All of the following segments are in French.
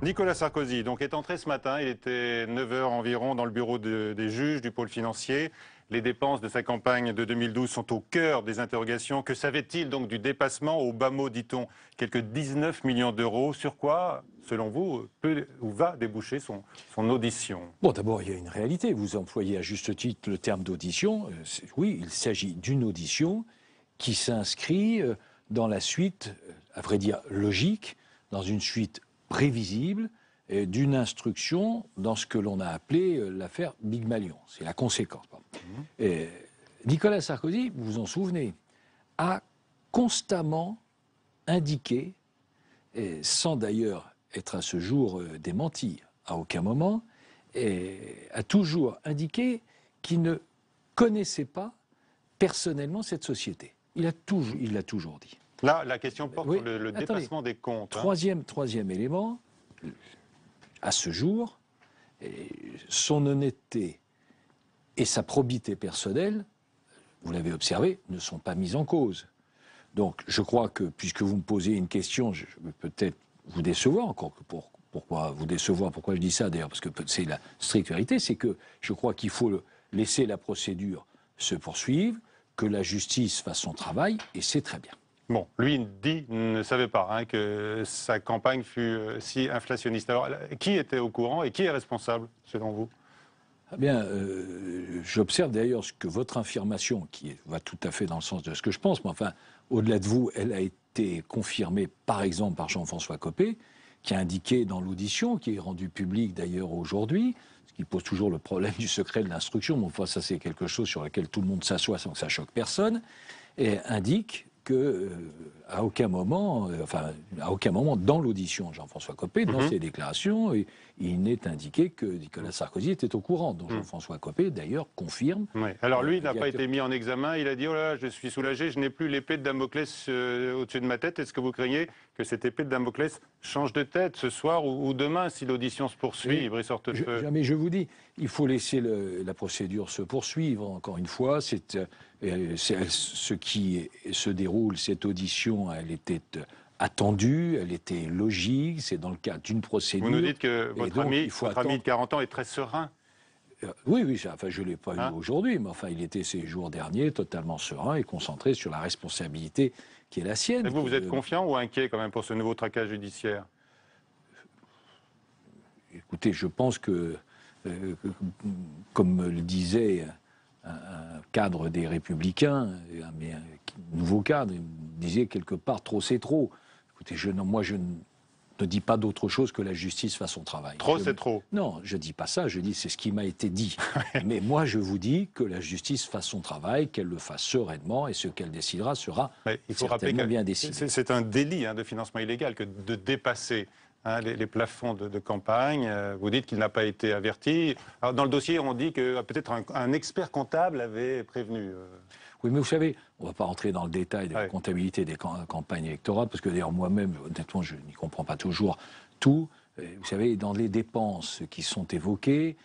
Nicolas Sarkozy donc, est entré ce matin, il était 9 h environ dans le bureau des juges du pôle financier. Les dépenses de sa campagne de 2012 sont au cœur des interrogations. Que savait-il donc du dépassement, au bas mot dit-on, quelques 19 millions d'euros? Sur quoi, selon vous, peut ou va déboucher son audition? Bon, d'abord, il y a une réalité. Vous employez à juste titre le terme d'audition. Oui, il s'agit d'une audition qui s'inscrit dans la suite, à vrai dire logique, dans une suite prévisible d'une instruction dans ce que l'on a appelé l'affaire Big Malion. C'est la conséquence. Nicolas Sarkozy, vous vous en souvenez, a constamment indiqué, sans d'ailleurs être à ce jour démenti à aucun moment, a toujours indiqué qu'il ne connaissait pas personnellement cette société. Il l'a toujours dit. Là, la question porte sur le dépassement des comptes. Troisième élément, à ce jour, son honnêteté et sa probité personnelle, vous l'avez observé, ne sont pas mises en cause. Donc je crois que, puisque vous me posez une question, je vais peut-être vous décevoir, encore que pourquoi vous décevoir, pourquoi je dis ça d'ailleurs, parce que c'est la stricte vérité, c'est que je crois qu'il faut laisser la procédure se poursuivre, que la justice fasse son travail, et c'est très bien. Bon, lui ne savait pas que sa campagne fut si inflationniste. Alors, qui était au courant et qui est responsable, selon vous? Eh bien, j'observe d'ailleurs que votre affirmation, qui va tout à fait dans le sens de ce que je pense, mais enfin, au-delà de vous, elle a été confirmée, par exemple, par Jean-François Copé, qui a indiqué dans l'audition, qui est rendue publique d'ailleurs aujourd'hui, ce qui pose toujours le problème du secret de l'instruction, mais enfin, ça c'est quelque chose sur lequel tout le monde s'assoit sans que ça choque personne, et indique que à aucun moment dans l'audition de Jean-François Copé, dans ses déclarations, il n'est indiqué que Nicolas Sarkozy était au courant. Donc Jean-François Copé, d'ailleurs, confirme. Oui. Alors lui, il n'a pas été mis en examen. Il a dit « Oh là, je suis soulagé, je n'ai plus l'épée de Damoclès au-dessus de ma tête. » Est-ce que vous craignez que cette épée de Damoclès change de tête ce soir ou demain, si l'audition se poursuit, Brice Hortefeux? Jamais, je vous dis, il faut laisser la procédure se poursuivre. Encore une fois, ce qui se déroule, cette audition, elle était attendue, elle était logique, c'est dans le cadre d'une procédure. Vous nous dites que votre ami de 40 ans est très serein. Oui, enfin, je ne l'ai pas eu aujourd'hui, mais enfin, il était ces jours derniers totalement serein et concentré sur la responsabilité qui est la sienne. Et vous êtes confiant ou inquiet quand même pour ce nouveau traquage judiciaire? Écoutez, je pense que, comme le disait un cadre des Républicains, un nouveau cadre, il me disait quelque part trop c'est trop. Écoutez, moi je ne dis pas d'autre chose que la justice fasse son travail. Trop c'est trop. Non, je ne dis pas ça, je dis c'est ce qui m'a été dit. Mais moi je vous dis que la justice fasse son travail, qu'elle le fasse sereinement et ce qu'elle décidera sera certainement bien décidé. C'est un délit de financement illégal que de dépasser les plafonds de campagne. Vous dites qu'il n'a pas été averti. Alors, dans le dossier, on dit que peut-être un expert comptable avait prévenu. Oui, mais vous savez, on ne va pas rentrer dans le détail de la comptabilité des campagnes électorales, parce que d'ailleurs moi-même, honnêtement, je n'y comprends pas toujours tout. Vous savez, dans les dépenses qui sont évoquées,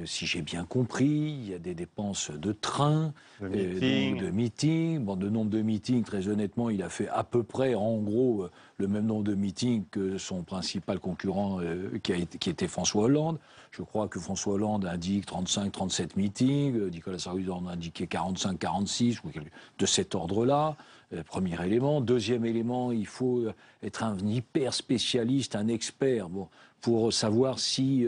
si j'ai bien compris, il y a des dépenses de train, de meetings. Bon, de nombre de meetings, très honnêtement, il a fait à peu près, en gros, le même nombre de meetings que son principal concurrent, qui était François Hollande. Je crois que François Hollande indique 35-37 meetings, Nicolas Sarkozy en a indiqué 45-46, ou de cet ordre-là. Premier élément. Deuxième élément, il faut être un hyper spécialiste, un expert, pour savoir si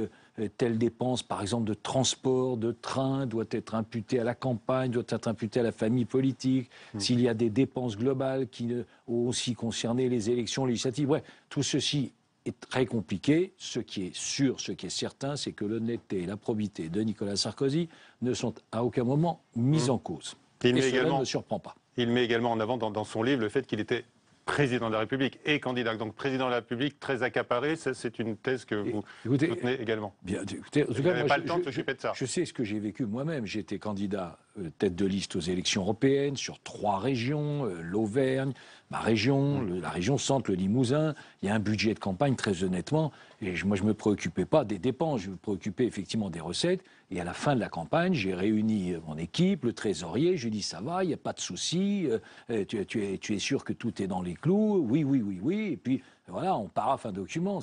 telle dépense, par exemple de transport, de train, doit être imputée à la campagne, doit être imputée à la famille politique, s'il y a des dépenses globales qui ont aussi concerné les élections législatives. Bref, tout ceci est très compliqué. Ce qui est sûr, ce qui est certain, c'est que l'honnêteté et la probité de Nicolas Sarkozy ne sont à aucun moment mises en cause. Et cela ne me surprend pas. Il met également en avant dans son livre le fait qu'il était président de la République et candidat. Donc président de la République très accaparé, c'est une thèse que vous soutenez également. Bien, écoutez, en tout cas, vous n'avez pas le temps de s'occuper de ça. Je sais ce que j'ai vécu moi-même. J'étais candidat tête de liste aux élections européennes sur 3 régions, l'Auvergne, ma région, la région Centre, le Limousin. Il y a un budget de campagne, très honnêtement. Et moi, je ne me préoccupais pas des dépenses, je me préoccupais effectivement des recettes. Et à la fin de la campagne, j'ai réuni mon équipe, le trésorier, je lui ai dit ça va, il n'y a pas de souci, tu es sûr que tout est dans les clous, oui, oui, oui, oui. Et puis voilà, on paraphe un document.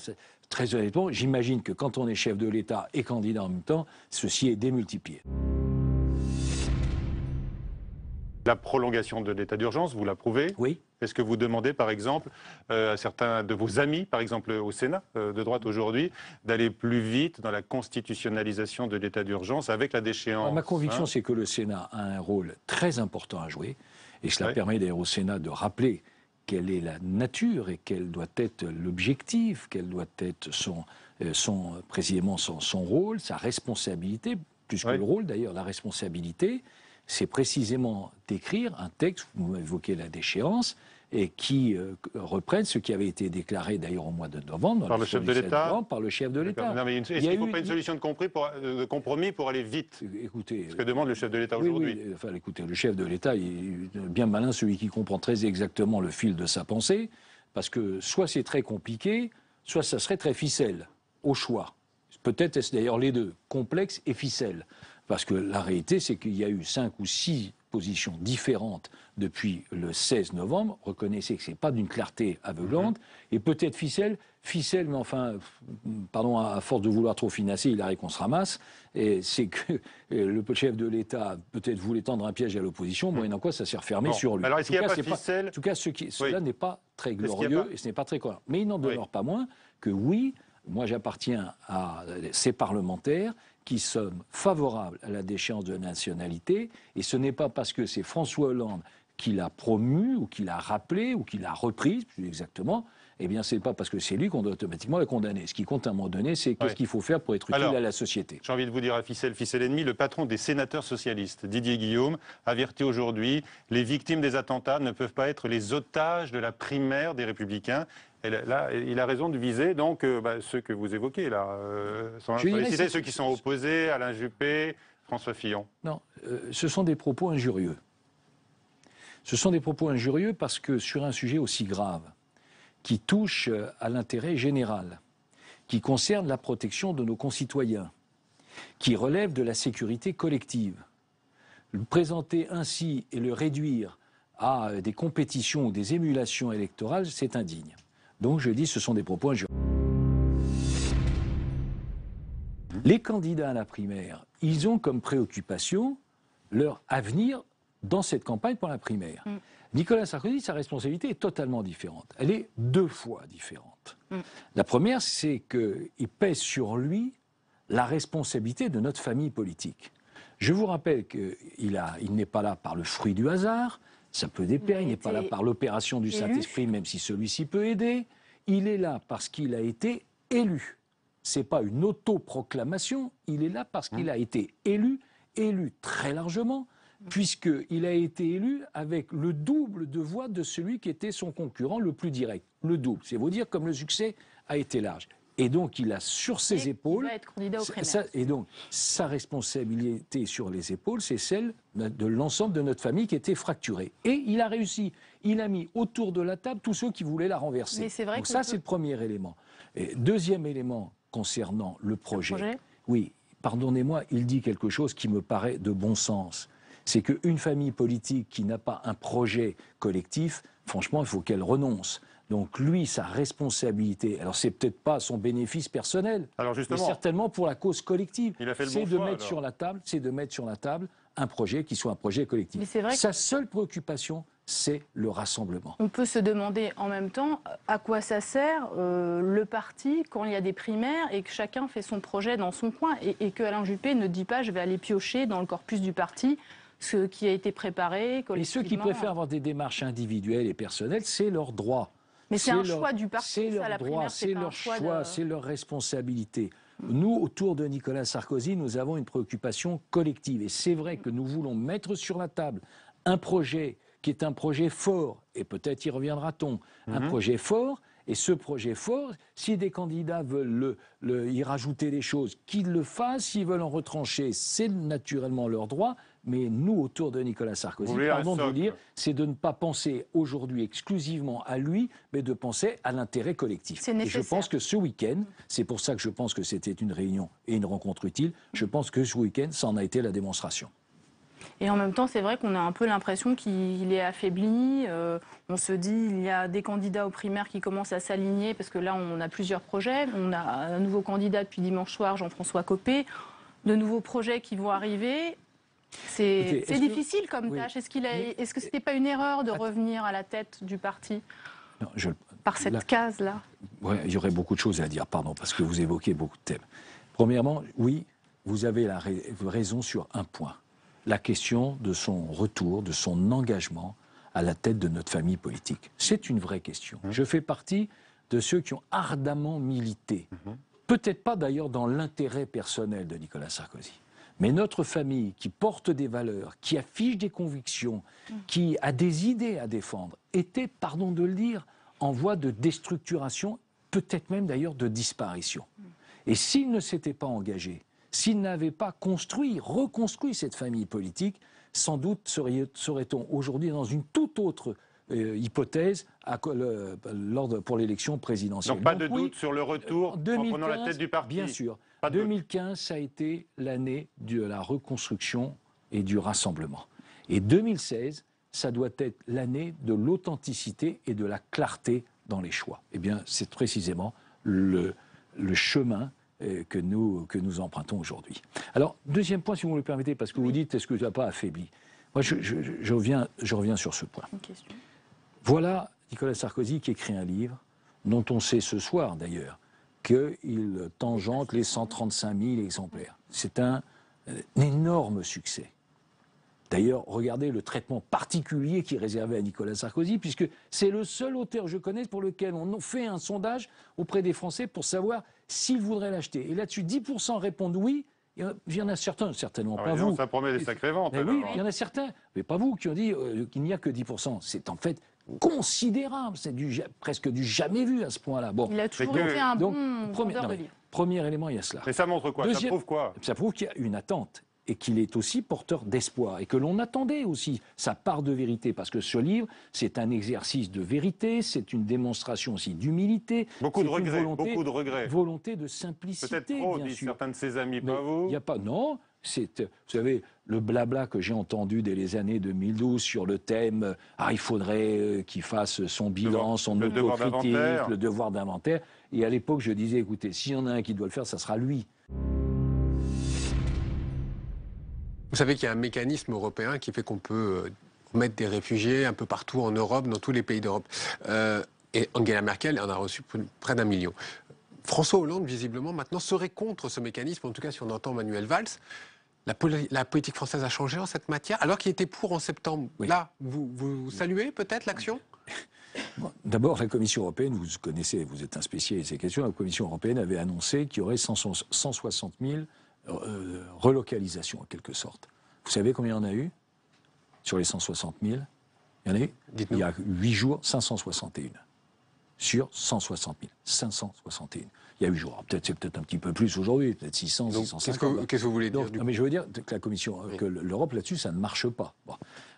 Très honnêtement, j'imagine que quand on est chef de l'État et candidat en même temps, ceci est démultiplié. La prolongation de l'état d'urgence, vous l'approuvez? Oui. Est-ce que vous demandez, par exemple, à certains de vos amis, par exemple au Sénat de droite aujourd'hui, d'aller plus vite dans la constitutionnalisation de l'état d'urgence avec la déchéance? Ma conviction, c'est que le Sénat a un rôle très important à jouer. Et cela permet d'ailleurs au Sénat de rappeler quelle est la nature et quel doit être l'objectif, quel doit être précisément son rôle, sa responsabilité, plus que le rôle d'ailleurs, la responsabilité, c'est précisément d'écrire un texte, vous évoquez la déchéance, et qui reprenne ce qui avait été déclaré d'ailleurs au mois de novembre. Par le chef de l'État. Par le chef de l'État. Est-ce qu'il ne faut pas une solution de compromis pour aller vite? Écoutez, ce que demande le chef de l'État aujourd'hui. Oui, enfin, écoutez, le chef de l'État, il est bien malin, celui qui comprend très exactement le fil de sa pensée, parce que soit c'est très compliqué, soit ça serait très ficelle, au choix. Peut-être est-ce d'ailleurs les deux, complexe et ficelle. Parce que la réalité, c'est qu'il y a eu 5 ou 6 positions différentes depuis le 16 novembre. Reconnaissez que ce n'est pas d'une clarté aveuglante. Et peut-être ficelle, mais enfin, pardon, à force de vouloir trop finasser, il arrive qu'on se ramasse. Et c'est que le chef de l'État peut-être voulait tendre un piège à l'opposition, moyennant quoi ça s'est refermé sur lui. Alors est-ce qu'il n'y a pas de ficelle? En tout cas, cela n'est pas très glorieux et ce n'est pas très cohérent. Mais il n'en demeure pas moins que oui, moi j'appartiens à ces parlementaires qui sommes favorables à la déchéance de nationalité, et ce n'est pas parce que c'est François Hollande qui l'a promue, ou qui l'a rappelée, ou qui l'a reprise, plus exactement, eh bien c'est pas parce que c'est lui qu'on doit automatiquement la condamner. Ce qui compte à un moment donné, c'est qu'est-ce qu'il faut faire pour être utile à la société. J'ai envie de vous dire à ficelle ennemi, le patron des sénateurs socialistes, Didier Guillaume, avertit aujourd'hui, les victimes des attentats ne peuvent pas être les otages de la primaire des Républicains. Et là, il a raison de viser donc ceux que vous évoquez là, sans citer ceux qui sont opposés, Alain Juppé, François Fillon. Non, ce sont des propos injurieux. Ce sont des propos injurieux parce que sur un sujet aussi grave, qui touche à l'intérêt général, qui concerne la protection de nos concitoyens, qui relève de la sécurité collective, le présenter ainsi et le réduire à des compétitions ou des émulations électorales, c'est indigne. Donc je dis, ce sont des propos injurieux. Les candidats à la primaire, ils ont comme préoccupation leur avenir dans cette campagne pour la primaire. Nicolas Sarkozy, sa responsabilité est totalement différente. Elle est 2 fois différente. La première, c'est qu'il pèse sur lui la responsabilité de notre famille politique. Je vous rappelle qu'il n'est pas là par le fruit du hasard. Ça peut déplaire, il n'est pas là par l'opération du Saint-Esprit, même si celui-ci peut aider. Il est là parce qu'il a été élu. Ce n'est pas une autoproclamation, il est là parce qu'il a été élu très largement, puisqu'il a été élu avec le double de voix de celui qui était son concurrent le plus direct. Le double, c'est vous dire comme le succès a été large. Et donc, il a sur ses épaules... Il va être candidat aux primaires. Et donc, sa responsabilité sur les épaules, c'est celle de l'ensemble de notre famille qui était fracturée. Et il a réussi. Il a mis autour de la table tous ceux qui voulaient la renverser. Mais c'est vrai donc ça, c'est le premier élément. Et deuxième élément concernant le projet. Oui, pardonnez-moi, il dit quelque chose qui me paraît de bon sens. C'est qu'une famille politique qui n'a pas un projet collectif, franchement, il faut qu'elle renonce. Donc lui, sa responsabilité, alors c'est peut-être pas son bénéfice personnel, mais certainement pour la cause collective. C'est de mettre sur la table un projet qui soit un projet collectif. Sa seule préoccupation, c'est le rassemblement. On peut se demander en même temps à quoi ça sert le parti quand il y a des primaires et que chacun fait son projet dans son coin et que Alain Juppé ne dit pas je vais aller piocher dans le corpus du parti ce qui a été préparé collectivement. Et ceux qui préfèrent avoir des démarches individuelles et personnelles, c'est leur droit. Mais c'est un choix du parti, c'est leur droit, c'est leur choix, c'est leur responsabilité. Nous, autour de Nicolas Sarkozy, nous avons une préoccupation collective. Et c'est vrai que nous voulons mettre sur la table un projet qui est un projet fort, et peut-être y reviendra-t-on, un projet fort, et ce projet fort, si des candidats veulent y rajouter des choses, qu'ils le fassent, s'ils veulent en retrancher, c'est naturellement leur droit, mais nous, autour de Nicolas Sarkozy, pardon de vous dire, c'est de ne pas penser aujourd'hui exclusivement à lui, mais de penser à l'intérêt collectif. Et je pense que ce week-end, c'est pour ça que je pense que c'était une réunion et une rencontre utile, je pense que ce week-end, ça en a été la démonstration. Et en même temps, c'est vrai qu'on a un peu l'impression qu'il est affaibli. On se dit, il y a des candidats aux primaires qui commencent à s'aligner, parce que là, on a plusieurs projets. On a un nouveau candidat depuis dimanche soir, Jean-François Copé. De nouveaux projets qui vont arriver. C'est difficile comme tâche. Est-ce que ce n'était pas une erreur de revenir à la tête du parti par cette case-là? Ouais, il y aurait beaucoup de choses à dire, pardon, parce que vous évoquez beaucoup de thèmes. Premièrement, oui, vous avez raison sur un point. La question de son retour, de son engagement à la tête de notre famille politique. C'est une vraie question. Je fais partie de ceux qui ont ardemment milité. Peut-être pas d'ailleurs dans l'intérêt personnel de Nicolas Sarkozy. Mais notre famille qui porte des valeurs, qui affiche des convictions, qui a des idées à défendre, était, pardon de le dire, en voie de déstructuration, peut-être même d'ailleurs de disparition. Et s'il ne s'était pas engagé, s'il n'avait pas reconstruit cette famille politique, sans doute serait-on aujourd'hui dans une toute autre hypothèse pour l'élection présidentielle. Donc pas de doute sur le retour 2015, en prenant la tête du parti. Bien sûr. 2015, ça a été l'année de la reconstruction et du rassemblement. Et 2016, ça doit être l'année de l'authenticité et de la clarté dans les choix. Eh bien, c'est précisément le chemin que nous empruntons aujourd'hui. Alors, deuxième point, si vous me le permettez, parce que vous dites, est-ce que tu n'as pas affaibli? Moi, je reviens sur ce point. Une question. Voilà Nicolas Sarkozy qui écrit un livre, dont on sait ce soir d'ailleurs, qu'il tangente les 135 000 exemplaires. C'est un énorme succès. D'ailleurs, regardez le traitement particulier qui est réservé à Nicolas Sarkozy, puisque c'est le seul auteur que je connaisse pour lequel on fait un sondage auprès des Français pour savoir s'ils voudraient l'acheter. Et là-dessus, 10% répondent oui. Il y en a certains, certainement pas vous. Ça promet des sacrées ventes. Mais oui, il y en a certains, mais pas vous, qui ont dit qu'il n'y a que 10%. C'est en fait considérable, c'est presque du jamais vu à ce point-là. Bon. Il a toujours été un bon vendeur de livres. Premier élément, il y a cela. Mais ça montre quoi? Ça prouve quoi? Ça prouve qu'il y a une attente et qu'il est aussi porteur d'espoir et que l'on attendait aussi sa part de vérité, parce que ce livre, c'est un exercice de vérité, c'est une démonstration aussi d'humilité. Beaucoup de regrets. Volonté de simplicité, peut-être trop, bien disent sûr. certains de ses amis, Mais pas vous. Il n'y a pas, non. Vous savez, le blabla que j'ai entendu dès les années 2012 sur le thème il faudrait qu'il fasse son bilan, son autocritique, le devoir d'inventaire. Et à l'époque, je disais, écoutez, s'il y en a un qui doit le faire, ça sera lui. Vous savez qu'il y a un mécanisme européen qui fait qu'on peut mettre des réfugiés un peu partout en Europe, dans tous les pays d'Europe. Et Angela Merkel en a reçu près d'1 million. François Hollande, visiblement, maintenant, serait contre ce mécanisme, en tout cas si on entend Manuel Valls. La politique française a changé en cette matière, alors qu'il était pour en septembre. Oui. Là, vous saluez peut-être l'action? Bon, d'abord, la Commission européenne, vous connaissez, vous êtes un spécialiste de ces questions, la Commission européenne avait annoncé qu'il y aurait 160 000 relocalisations, en quelque sorte. Vous savez combien il y en a eu sur les 160 000? Il y en a eu, il y a 8 jours, 561. Sur 160 000. 561. Il y a 8 jours. C'est peut-être un petit peu plus aujourd'hui, peut-être 600, donc, 650. Qu'est-ce que vous voulez dire du coup? Mais je veux dire que la Commission, que l'Europe là-dessus, ça ne marche pas. Bon.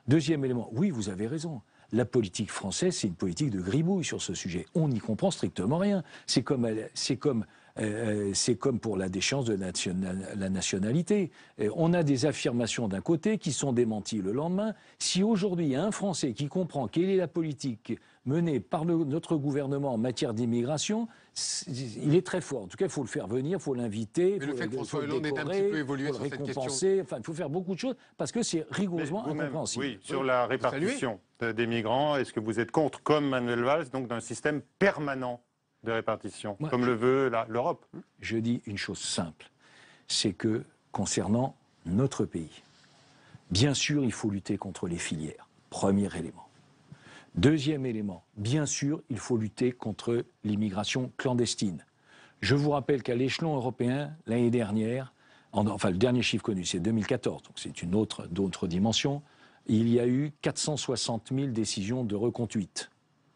Deuxième élément, oui, vous avez raison. La politique française, c'est une politique de gribouille sur ce sujet. On n'y comprend strictement rien. C'est comme pour la déchéance de la nationalité. On a des affirmations d'un côté qui sont démenties le lendemain. Si aujourd'hui il y a un Français qui comprend quelle est la politique menée par notre gouvernement en matière d'immigration, il est très fort. En tout cas, il faut le faire venir, il faut l'inviter, il faut le François Hollande est un petit peu évolué sur cette question. Enfin, il faut faire beaucoup de choses parce que c'est rigoureusement incompréhensible. Oui, sur la répartition des migrants, est-ce que vous êtes contre, comme Manuel Valls, donc d'un système permanent de répartition, comme le veut l'Europe? Je dis une chose simple, c'est que concernant notre pays, bien sûr, il faut lutter contre les filières, premier élément. Deuxième élément, bien sûr, il faut lutter contre l'immigration clandestine. Je vous rappelle qu'à l'échelon européen, l'année dernière, enfin le dernier chiffre connu, c'est 2014, donc c'est une autre dimension, il y a eu 460 000 décisions de reconduite.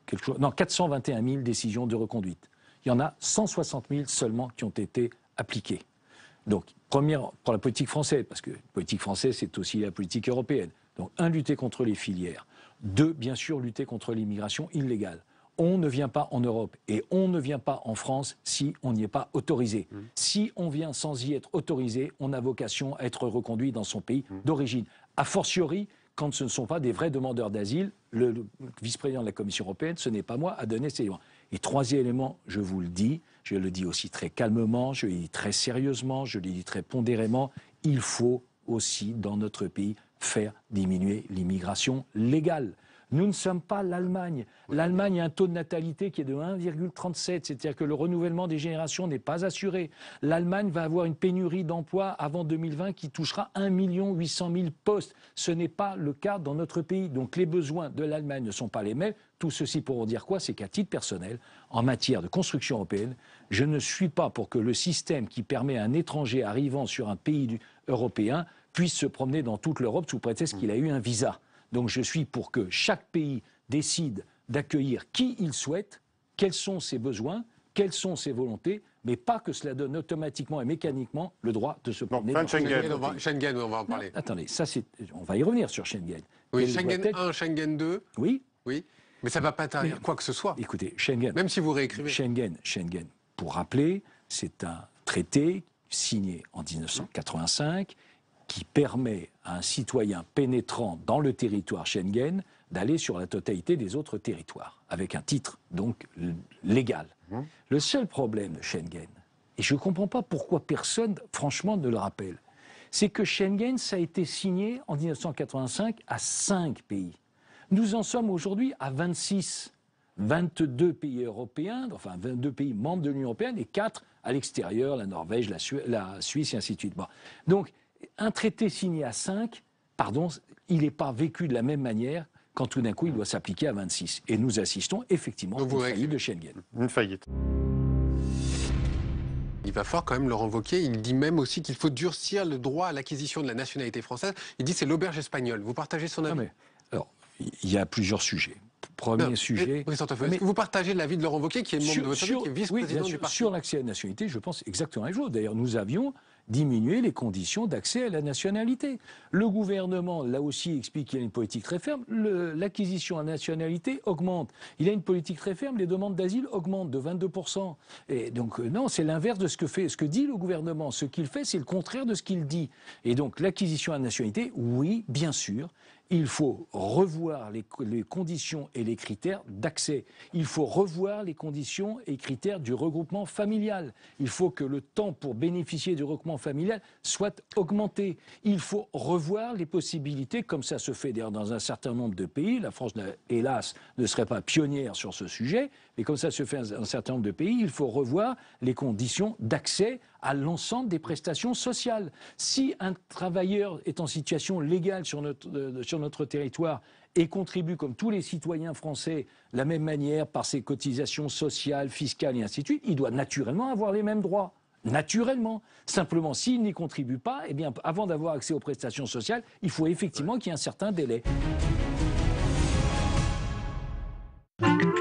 421 000 décisions de reconduite. Il y en a 160 000 seulement qui ont été appliquées. Donc, première, pour la politique française, parce que la politique française, c'est aussi la politique européenne. Donc, un, lutter contre les filières. Deux, bien sûr, lutter contre l'immigration illégale. On ne vient pas en Europe et on ne vient pas en France si on n'y est pas autorisé. Si on vient sans y être autorisé, on a vocation à être reconduit dans son pays d'origine. A fortiori, quand ce ne sont pas des vrais demandeurs d'asile, le vice-président de la Commission européenne, ce n'est pas moi, à donner ces éléments. Et troisième élément, je vous le dis, je le dis aussi très calmement, je le dis très sérieusement, je le dis très pondérément, il faut aussi, dans notre pays, faire diminuer l'immigration légale. Nous ne sommes pas l'Allemagne. L'Allemagne a un taux de natalité qui est de 1,37, c'est-à-dire que le renouvellement des générations n'est pas assuré. L'Allemagne va avoir une pénurie d'emplois avant 2020 qui touchera 1 800 000 postes. Ce n'est pas le cas dans notre pays. Donc les besoins de l'Allemagne ne sont pas les mêmes. Tout ceci pour dire quoi? C'est qu'à titre personnel, en matière de construction européenne, je ne suis pas pour que le système qui permet à un étranger arrivant sur un pays européen puisse se promener dans toute l'Europe sous prétexte qu'il a eu un visa. Donc je suis pour que chaque pays décide d'accueillir qui il souhaite, quels sont ses besoins, quelles sont ses volontés, mais pas que cela donne automatiquement et mécaniquement le droit de se promener dans Schengen. Schengen, on va en parler. Non, attendez, on va y revenir sur Schengen. Oui, Schengen 1, Schengen 2. Oui. Oui. Mais ça ne va pas interdire quoi que ce soit. Écoutez, Schengen. Même si vous réécrivez. Schengen, pour rappeler, c'est un traité signé en 1985 qui permet à un citoyen pénétrant dans le territoire Schengen d'aller sur la totalité des autres territoires, avec un titre donc légal. Le seul problème de Schengen, et je ne comprends pas pourquoi personne, franchement, ne le rappelle, c'est que Schengen, ça a été signé en 1985 à 5 pays. Nous en sommes aujourd'hui à 26. 22 pays européens, enfin 22 pays membres de l'Union européenne et 4 à l'extérieur, la Norvège, la Suisse et ainsi de suite. Bon. Donc, un traité signé à 5, pardon, il n'est pas vécu de la même manière quand tout d'un coup il doit s'appliquer à 26. Et nous assistons effectivement à une faillite de Schengen. Une faillite. Il va falloir quand même Laurent Wauquiez. Il dit même aussi qu'il faut durcir le droit à l'acquisition de la nationalité française. Il dit c'est l'auberge espagnole. Vous partagez son avis? Alors, il y a plusieurs sujets. Premier sujet. Est-ce que vous partagez l'avis de Laurent Wauquiez, qui est membre de votre famille, qui est vice-président du parti? Sur l'accès à la nationalité, je pense exactement la même chose. D'ailleurs, nous avions diminué les conditions d'accès à la nationalité. Le gouvernement, là aussi, explique qu'il a une politique très ferme. L'acquisition à la nationalité augmente. Il a une politique très ferme. Les demandes d'asile augmentent de 22%. Et donc, non, c'est l'inverse de ce que dit le gouvernement. Ce qu'il fait, c'est le contraire de ce qu'il dit. Et donc, l'acquisition à la nationalité, oui, bien sûr. Il faut revoir les conditions et les critères d'accès. Il faut revoir les conditions et critères du regroupement familial. Il faut que le temps pour bénéficier du regroupement familial soit augmenté. Il faut revoir les possibilités, comme ça se fait d'ailleurs dans un certain nombre de pays. La France, hélas, ne serait pas pionnière sur ce sujet, mais comme ça se fait dans un certain nombre de pays, il faut revoir les conditions d'accès à l'ensemble des prestations sociales. Si un travailleur est en situation légale sur notre territoire et contribue comme tous les citoyens français de la même manière par ses cotisations sociales, fiscales et ainsi de suite, il doit naturellement avoir les mêmes droits. Naturellement. Simplement, s'il n'y contribue pas, eh bien, avant d'avoir accès aux prestations sociales, il faut effectivement qu'il y ait un certain délai.